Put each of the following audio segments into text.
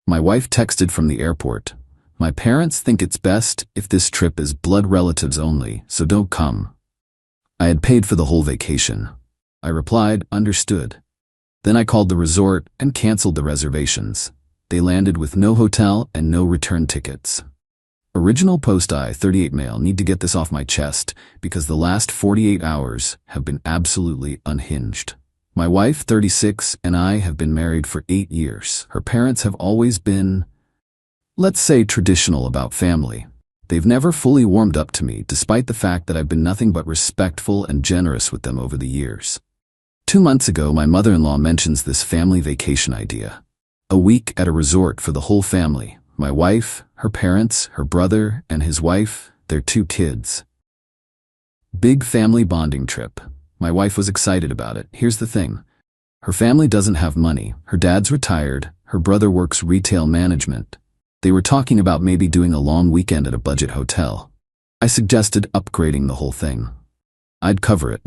My wife texted from the airport. My parents think it's best if this trip is blood relatives only, so don't come. I had paid for the whole vacation. I replied, understood. Then I called the resort and canceled the reservations. They landed with no hotel and no return tickets. Original Post I-38 mail. Need to get this off my chest because the last 48 hours have been absolutely unhinged. My wife, 36, and I have been married for 8 years. Her parents have always been, let's say, traditional about family. They've never fully warmed up to me, despite the fact that I've been nothing but respectful and generous with them over the years. 2 months ago, my mother-in-law mentions this family vacation idea. A week at a resort for the whole family. My wife, her parents, her brother, and his wife, their 2 kids. Big family bonding trip. My wife was excited about it. Here's the thing. Her family doesn't have money. Her dad's retired. Her brother works retail management. They were talking about maybe doing a long weekend at a budget hotel. I suggested upgrading the whole thing. I'd cover it.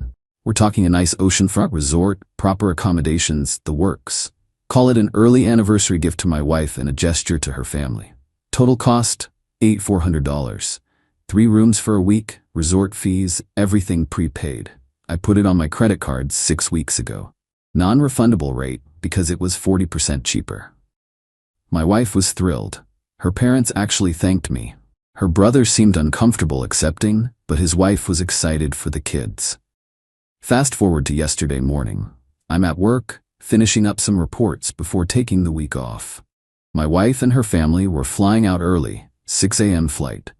We're talking a nice oceanfront resort, proper accommodations, the works. Call it an early anniversary gift to my wife and a gesture to her family. Total cost, $400. 3 rooms for a week, resort fees, everything prepaid. I put it on my credit card 6 weeks ago. Non-refundable rate because it was 40% cheaper. My wife was thrilled. Her parents actually thanked me. Her brother seemed uncomfortable accepting, but his wife was excited for the kids. Fast forward to yesterday morning. I'm at work, finishing up some reports before taking the week off. My wife and her family were flying out early, 6 a.m. flight.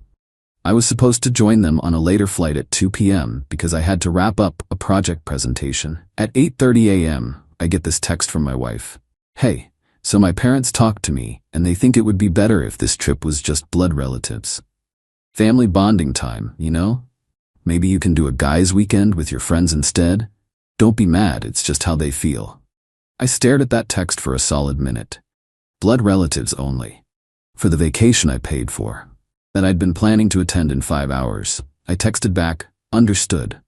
I was supposed to join them on a later flight at 2 p.m. because I had to wrap up a project presentation. At 8:30 a.m., I get this text from my wife. Hey, so my parents talked to me, and they think it would be better if this trip was just blood relatives. Family bonding time, you know? Maybe you can do a guys' weekend with your friends instead? Don't be mad, it's just how they feel. I stared at that text for a solid minute. Blood relatives only. For the vacation I paid for. That I'd been planning to attend in 5 hours. I texted back, understood.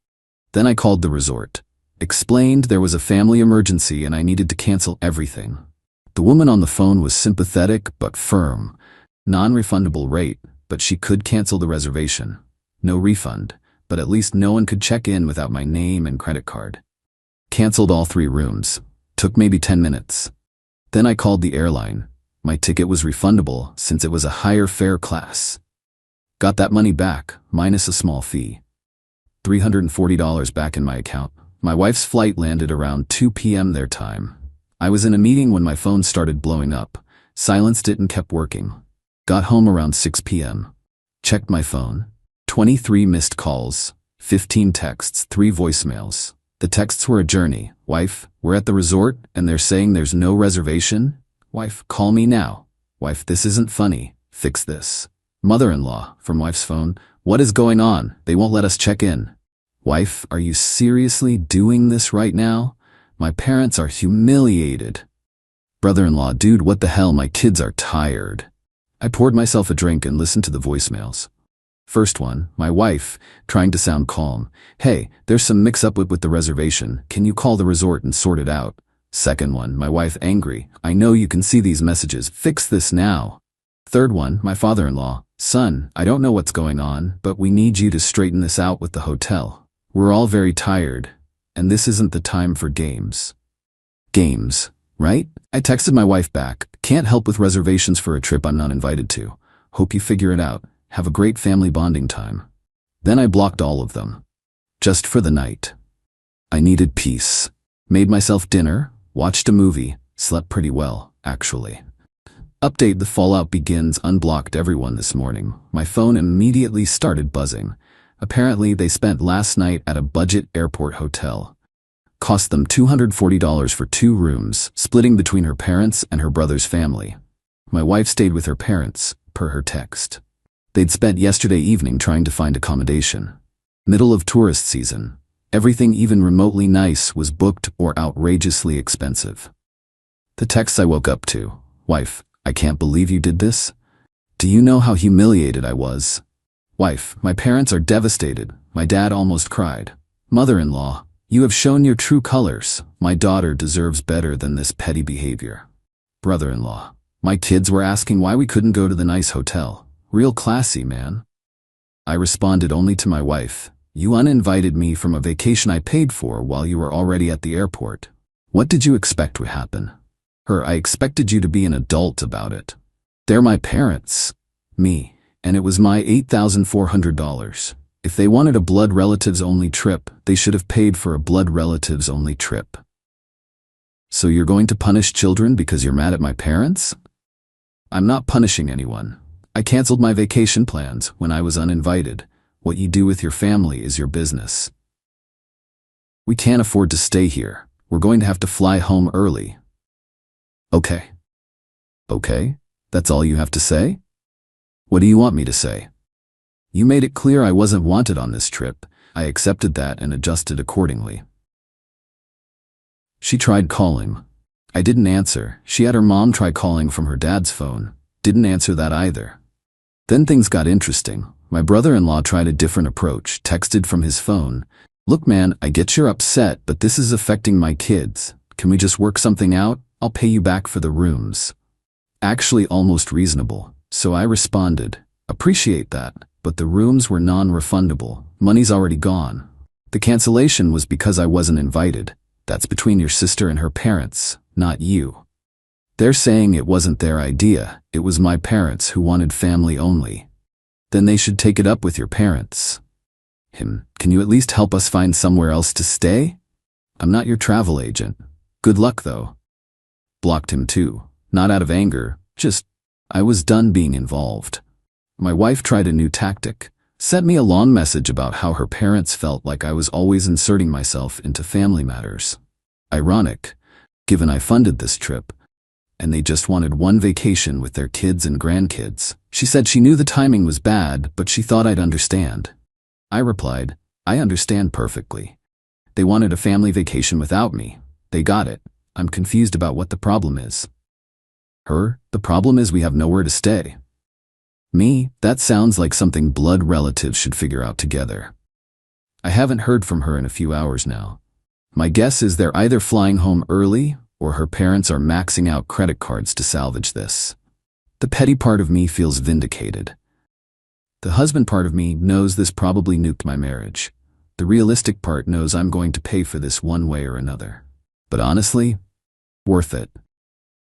Then I called the resort. Explained there was a family emergency and I needed to cancel everything. The woman on the phone was sympathetic but firm. Non-refundable rate, but she could cancel the reservation. No refund, but at least no one could check in without my name and credit card. Canceled all 3 rooms. Took maybe 10 minutes. Then I called the airline. My ticket was refundable since it was a higher fare class. Got that money back, minus a small fee. $340 back in my account. My wife's flight landed around 2 p.m. their time. I was in a meeting when my phone started blowing up. Silenced it and kept working. Got home around 6 p.m. Checked my phone. 23 missed calls, 15 texts, 3 voicemails. The texts were a journey. Wife, we're at the resort and they're saying there's no reservation? Wife, call me now. Wife, this isn't funny. Fix this. Mother-in-law, from wife's phone, what is going on? They won't let us check in. Wife, are you seriously doing this right now? My parents are humiliated. Brother-in-law, dude, what the hell? My kids are tired. I poured myself a drink and listened to the voicemails. First one, my wife, trying to sound calm. Hey, there's some mix-up with the reservation. Can you call the resort and sort it out? Second one, my wife, angry. I know you can see these messages. Fix this now. Third one, my father-in-law. Son, I don't know what's going on, but we need you to straighten this out with the hotel. We're all very tired, and this isn't the time for games. Games, right? I texted my wife back. Can't help with reservations for a trip I'm not invited to. Hope you figure it out. Have a great family bonding time. Then I blocked all of them. Just for the night. I needed peace. Made myself dinner, watched a movie, slept pretty well, actually. Update: the fallout begins. Unblocked everyone this morning. My phone immediately started buzzing. Apparently they spent last night at a budget airport hotel. Cost them $240 for 2 rooms, splitting between her parents and her brother's family. My wife stayed with her parents, per her text. They'd spent yesterday evening trying to find accommodation. Middle of tourist season. Everything even remotely nice was booked or outrageously expensive. The texts I woke up to. Wife, I can't believe you did this. Do you know how humiliated I was? Wife, my parents are devastated. My dad almost cried. Mother-in-law, you have shown your true colors. My daughter deserves better than this petty behavior. Brother-in-law, My kids were asking why we couldn't go to the nice hotel. Real classy, man. I responded only to my wife, "You uninvited me from a vacation I paid for while you were already at the airport. What did you expect would happen?" Her, "I expected you to be an adult about it. They're my parents." Me, "And it was my $8,400. If they wanted a blood relatives only trip, they should have paid for a blood relatives only trip." "So you're going to punish children because you're mad at my parents?" "I'm not punishing anyone. I canceled my vacation plans when I was uninvited. What you do with your family is your business. We can't afford to stay here. We're going to have to fly home early." Okay. Okay? That's all you have to say? What do you want me to say? You made it clear I wasn't wanted on this trip. I accepted that and adjusted accordingly. She tried calling. I didn't answer. She had her mom try calling from her dad's phone. Didn't answer that either. Then things got interesting. My brother-in-law tried a different approach, texted from his phone. "Look man, I get you're upset, but this is affecting my kids. Can we just work something out? I'll pay you back for the rooms." Actually almost reasonable. So I responded, "Appreciate that, but the rooms were non-refundable. Money's already gone. The cancellation was because I wasn't invited. That's between your sister and her parents, not you. They're saying it wasn't their idea, it was my parents who wanted family only. Then they should take it up with your parents." Can you at least help us find somewhere else to stay? I'm not your travel agent. Good luck though. Blocked him too. Not out of anger, just, I was done being involved. My wife tried a new tactic. Sent me a long message about how her parents felt like I was always inserting myself into family matters. Ironic, given I funded this trip, and they just wanted one vacation with their kids and grandkids. She said she knew the timing was bad, but she thought I'd understand. I replied, "I understand perfectly. They wanted a family vacation without me. They got it. I'm confused about what the problem is." Her, "The problem is we have nowhere to stay." Me, "That sounds like something blood relatives should figure out together." I haven't heard from her in a few hours now. My guess is they're either flying home early or her parents are maxing out credit cards to salvage this. The petty part of me feels vindicated. The husband part of me knows this probably nuked my marriage. The realistic part knows I'm going to pay for this one way or another. But honestly, worth it.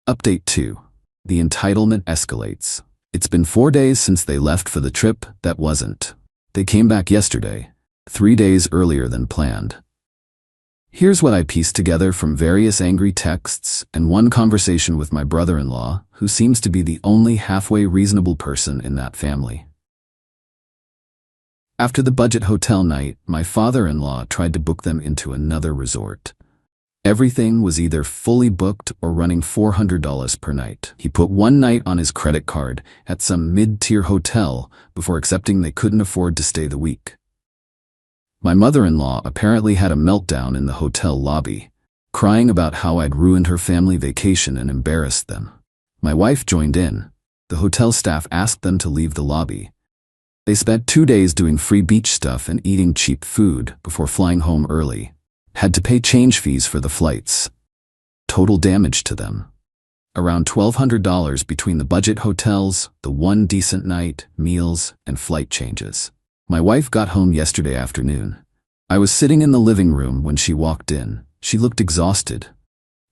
Update 2. The entitlement escalates. It's been 4 days since they left for the trip that wasn't. They came back yesterday, 3 days earlier than planned. Here's what I pieced together from various angry texts and one conversation with my brother-in-law, who seems to be the only halfway reasonable person in that family. After the budget hotel night, my father-in-law tried to book them into another resort. Everything was either fully booked or running $400 per night. He put one night on his credit card at some mid-tier hotel before accepting they couldn't afford to stay the week. My mother-in-law apparently had a meltdown in the hotel lobby, crying about how I'd ruined her family vacation and embarrassed them. My wife joined in. The hotel staff asked them to leave the lobby. They spent 2 days doing free beach stuff and eating cheap food before flying home early. Had to pay change fees for the flights. Total damage to them. Around $1,200 between the budget hotels, the one decent night, meals, and flight changes. My wife got home yesterday afternoon. I was sitting in the living room when she walked in. She looked exhausted.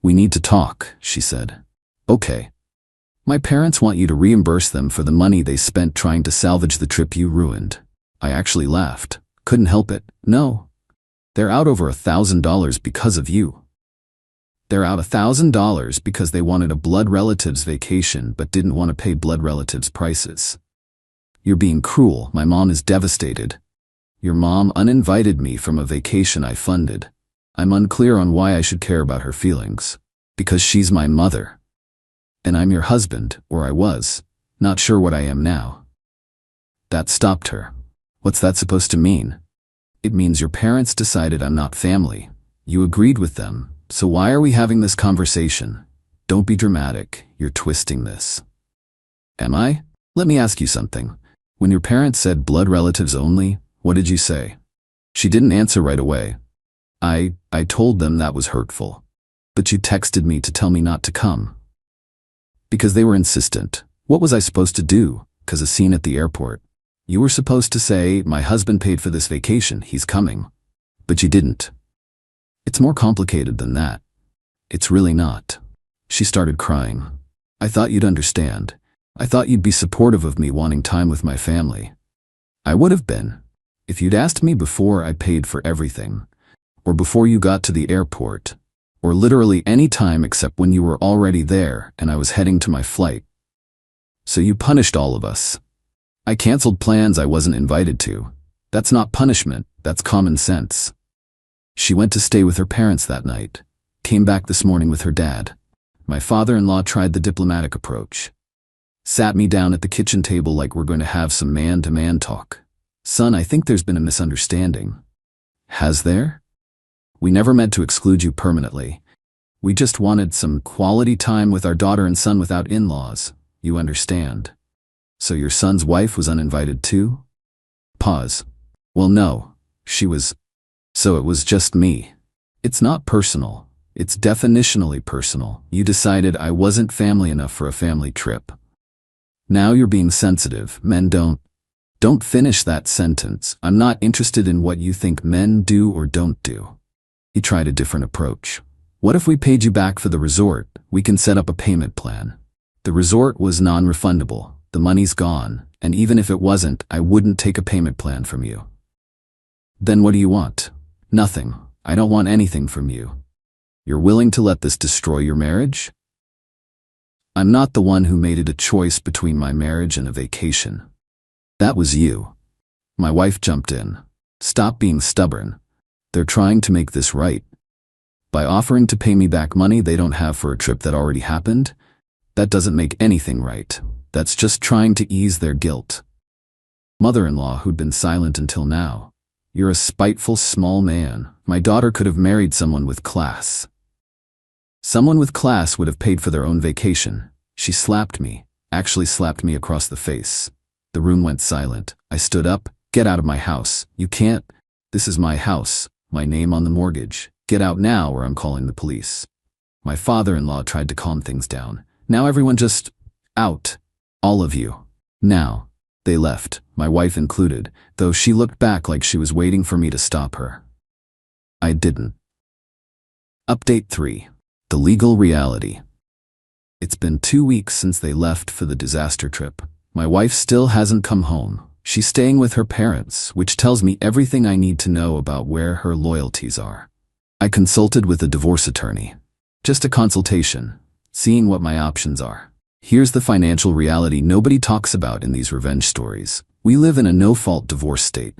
"We need to talk," she said. "Okay. My parents want you to reimburse them for the money they spent trying to salvage the trip you ruined." I actually laughed. Couldn't help it. "No. They're out over $1,000 because of you. They're out $1,000 because they wanted a blood relatives vacation but didn't want to pay blood relatives prices. You're being cruel. My mom is devastated. Your mom uninvited me from a vacation I funded. I'm unclear on why I should care about her feelings. Because she's my mother. And I'm your husband, or I was. Not sure what I am now." That stopped her. "What's that supposed to mean?" "It means your parents decided I'm not family. You agreed with them, so why are we having this conversation? Don't be dramatic, you're twisting this." "Am I? Let me ask you something. When your parents said blood relatives only, what did you say?" She didn't answer right away. I told them that was hurtful. "But you texted me to tell me not to come." Because they were insistent. What was I supposed to do? 'Cause a scene at the airport. You were supposed to say, my husband paid for this vacation, he's coming. But you didn't. It's more complicated than that. It's really not. She started crying. I thought you'd understand. I thought you'd be supportive of me wanting time with my family. I would have been. If you'd asked me before I paid for everything, or before you got to the airport, or literally any time except when you were already there and I was heading to my flight. So you punished all of us. I canceled plans I wasn't invited to. That's not punishment, that's common sense. She went to stay with her parents that night, came back this morning with her dad. My father-in-law tried the diplomatic approach. Sat me down at the kitchen table like we're going to have some man-to-man talk. Son, I think there's been a misunderstanding. Has there? We never meant to exclude you permanently. We just wanted some quality time with our daughter and son without in-laws. You understand. So your son's wife was uninvited too? Pause. Well, no. She was. So it was just me. It's not personal. It's definitionally personal. You decided I wasn't family enough for a family trip. Now you're being sensitive. Men don't. Don't finish that sentence. I'm not interested in what you think men do or don't do. He tried a different approach. What if we paid you back for the resort? We can set up a payment plan. The resort was non-refundable. The money's gone, and even if it wasn't, I wouldn't take a payment plan from you. Then what do you want? Nothing. I don't want anything from you. You're willing to let this destroy your marriage? I'm not the one who made it a choice between my marriage and a vacation. That was you. My wife jumped in. Stop being stubborn. They're trying to make this right. By offering to pay me back money they don't have for a trip that already happened, that doesn't make anything right. That's just trying to ease their guilt. Mother-in-law, who'd been silent until now. You're a spiteful small man. My daughter could have married someone with class. Someone with class would have paid for their own vacation. She slapped me, actually slapped me across the face. The room went silent. I stood up. Get out of my house. You can't. This is my house. My name on the mortgage. Get out now or I'm calling the police. My father-in-law tried to calm things down. Now everyone just... out. All of you. Now. They left, my wife included, though she looked back like she was waiting for me to stop her. I didn't. Update 3. The legal reality. It's been 2 weeks since they left for the disaster trip. My wife still hasn't come home. She's staying with her parents, which tells me everything I need to know about where her loyalties are. I consulted with a divorce attorney. Just a consultation, seeing what my options are. Here's the financial reality nobody talks about in these revenge stories. We live in a no-fault divorce state.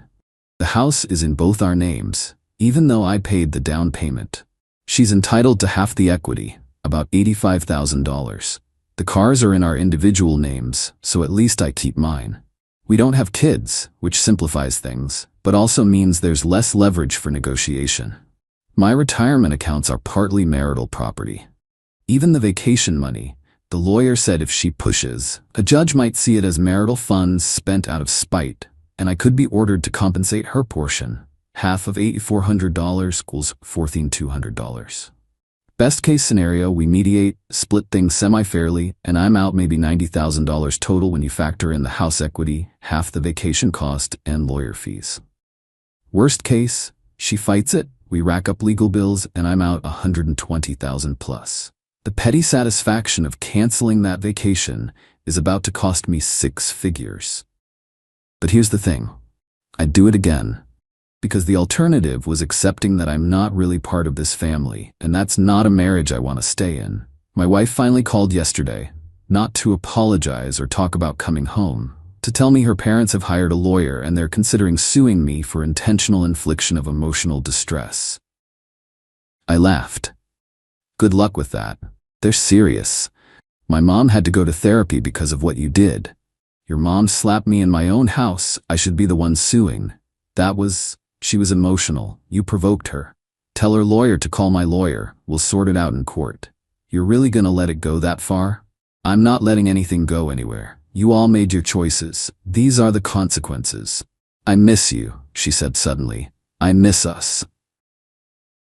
The house is in both our names, even though I paid the down payment. She's entitled to half the equity, about $85,000. The cars are in our individual names, so at least I keep mine. We don't have kids, which simplifies things, but also means there's less leverage for negotiation. My retirement accounts are partly marital property. Even the vacation money, the lawyer said if she pushes, a judge might see it as marital funds spent out of spite, and I could be ordered to compensate her portion. Half of $8,400 equals $14,200. Best case scenario, we mediate, split things semi-fairly, and I'm out maybe $90,000 total when you factor in the house equity, half the vacation cost, and lawyer fees. Worst case, she fights it, we rack up legal bills, and I'm out $120,000 plus. The petty satisfaction of canceling that vacation is about to cost me 6 figures. But here's the thing. I'd do it again. Because the alternative was accepting that I'm not really part of this family, and that's not a marriage I want to stay in. My wife finally called yesterday, not to apologize or talk about coming home, to tell me her parents have hired a lawyer and they're considering suing me for intentional infliction of emotional distress. I laughed. Good luck with that. They're serious. My mom had to go to therapy because of what you did. Your mom slapped me in my own house. I should be the one suing. She was emotional. You provoked her. Tell her lawyer to call my lawyer. We'll sort it out in court. You're really gonna let it go that far? I'm not letting anything go anywhere. You all made your choices. These are the consequences. I miss you, she said suddenly. I miss us.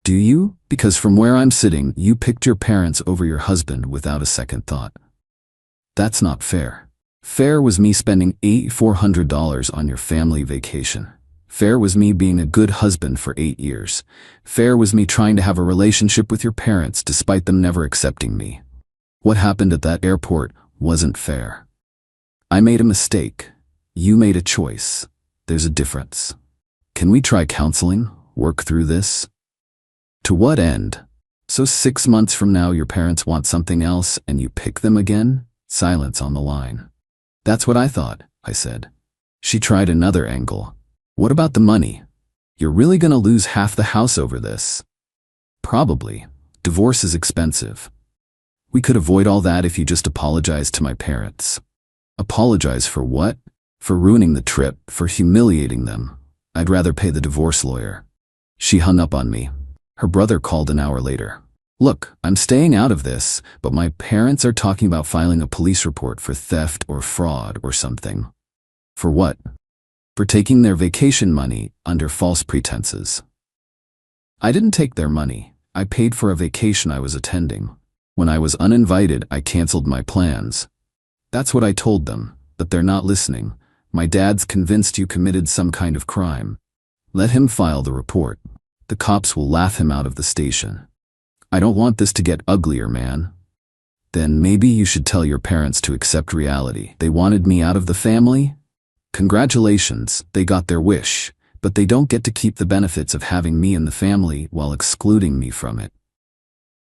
Do you? Because from where I'm sitting, you picked your parents over your husband without a second thought. That's not fair. Fair was me spending $8,400 on your family vacation. Fair was me being a good husband for 8 years. Fair was me trying to have a relationship with your parents despite them never accepting me. What happened at that airport wasn't fair. I made a mistake. You made a choice. There's a difference. Can we try counseling? Work through this? To what end? So 6 months from now your parents want something else and you pick them again? Silence on the line. That's what I thought, I said. She tried another angle. What about the money? You're really gonna lose half the house over this. Probably. Divorce is expensive. We could avoid all that if you just apologized to my parents. Apologize for what? For ruining the trip, for humiliating them. I'd rather pay the divorce lawyer. She hung up on me. Her brother called an hour later. Look, I'm staying out of this, but my parents are talking about filing a police report for theft or fraud or something. For what? For taking their vacation money under false pretenses. I didn't take their money. I paid for a vacation I was attending. When I was uninvited, I canceled my plans. That's what I told them, but they're not listening. My dad's convinced you committed some kind of crime. Let him file the report. The cops will laugh him out of the station. I don't want this to get uglier, man. Then maybe you should tell your parents to accept reality. They wanted me out of the family? Congratulations, they got their wish, but they don't get to keep the benefits of having me in the family while excluding me from it.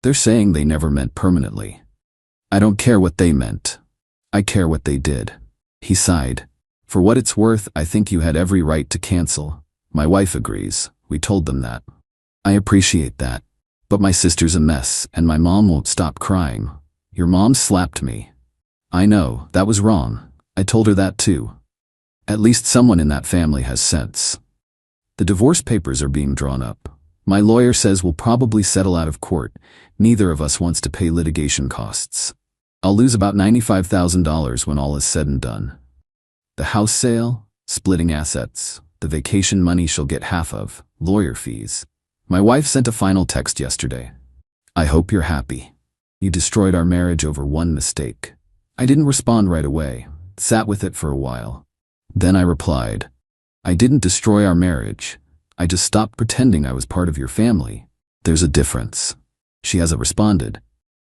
They're saying they never meant permanently. I don't care what they meant. I care what they did. He sighed. For what it's worth, I think you had every right to cancel. My wife agrees. We told them that. I appreciate that. But my sister's a mess, and my mom won't stop crying. Your mom slapped me. I know, that was wrong. I told her that too. At least someone in that family has sense. The divorce papers are being drawn up. My lawyer says we'll probably settle out of court. Neither of us wants to pay litigation costs. I'll lose about $95,000 when all is said and done. The house sale, splitting assets, the vacation money she'll get half of, lawyer fees. My wife sent a final text yesterday. I hope you're happy. You destroyed our marriage over one mistake. I didn't respond right away, sat with it for a while. Then I replied, I didn't destroy our marriage. I just stopped pretending I was part of your family. There's a difference. She hasn't responded.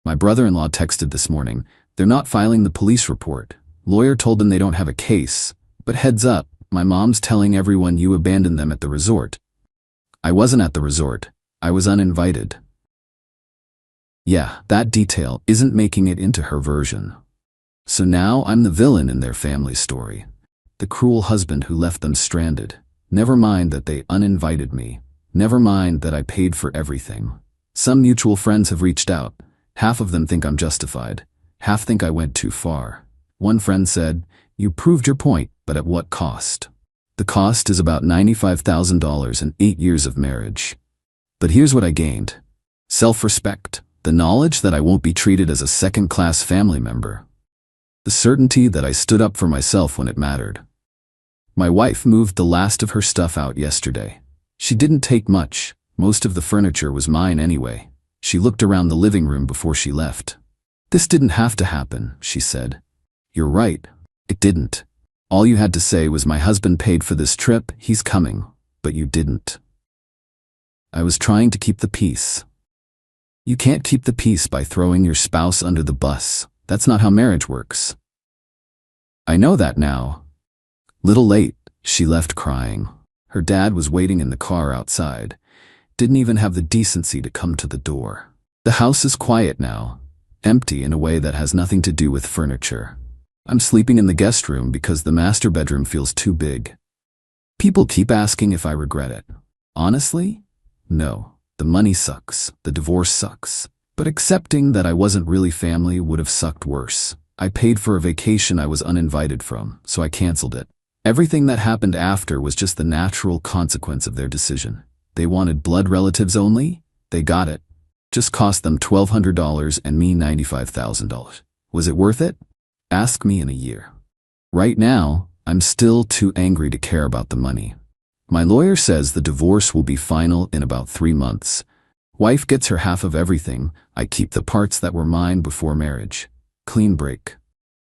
My brother-in-law texted this morning. They're not filing the police report. Lawyer told them they don't have a case. But heads up, my mom's telling everyone you abandoned them at the resort. I wasn't at the resort. I was uninvited. Yeah, that detail isn't making it into her version. So now I'm the villain in their family story. The cruel husband who left them stranded. Never mind that they uninvited me. Never mind that I paid for everything. Some mutual friends have reached out. Half of them think I'm justified. Half think I went too far. One friend said, you proved your point, but at what cost? The cost is about $95,000 and 8 years of marriage. But here's what I gained. Self-respect. The knowledge that I won't be treated as a second-class family member. The certainty that I stood up for myself when it mattered. My wife moved the last of her stuff out yesterday. She didn't take much. Most of the furniture was mine anyway. She looked around the living room before she left. This didn't have to happen, she said. You're right. It didn't. All you had to say was my husband paid for this trip, he's coming. But you didn't. I was trying to keep the peace. You can't keep the peace by throwing your spouse under the bus. That's not how marriage works. I know that now. Little late, she left crying. Her dad was waiting in the car outside. Didn't even have the decency to come to the door. The house is quiet now, empty in a way that has nothing to do with furniture. I'm sleeping in the guest room because the master bedroom feels too big. People keep asking if I regret it. Honestly? No. The money sucks. The divorce sucks. But accepting that I wasn't really family would have sucked worse. I paid for a vacation I was uninvited from, so I canceled it. Everything that happened after was just the natural consequence of their decision. They wanted blood relatives only? They got it. Just cost them $1,200 and me $95,000. Was it worth it? Ask me in a year. Right now, I'm still too angry to care about the money. My lawyer says the divorce will be final in about 3 months. Wife gets her half of everything. I keep the parts that were mine before marriage. Clean break.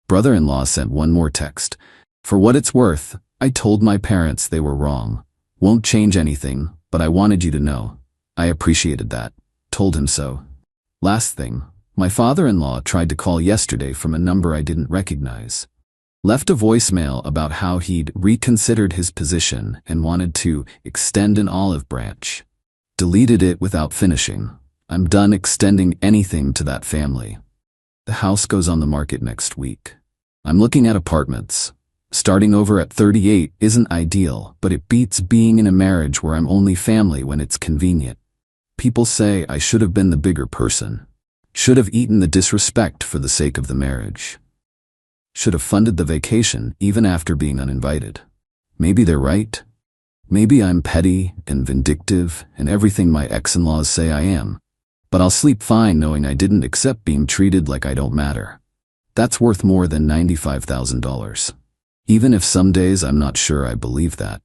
Brother-in-law sent one more text. For what it's worth, I told my parents they were wrong. Won't change anything, but I wanted you to know. I appreciated that. Told him so. Last thing, my father-in-law tried to call yesterday from a number I didn't recognize. Left a voicemail about how he'd reconsidered his position and wanted to extend an olive branch. Deleted it without finishing. I'm done extending anything to that family. The house goes on the market next week. I'm looking at apartments. Starting over at 38 isn't ideal, but it beats being in a marriage where I'm only family when it's convenient. People say I should have been the bigger person. Should have eaten the disrespect for the sake of the marriage. Should have funded the vacation even after being uninvited. Maybe they're right. Maybe I'm petty and vindictive and everything my ex-in-laws say I am. But I'll sleep fine knowing I didn't accept being treated like I don't matter. That's worth more than $95,000. Even if some days I'm not sure I believe that.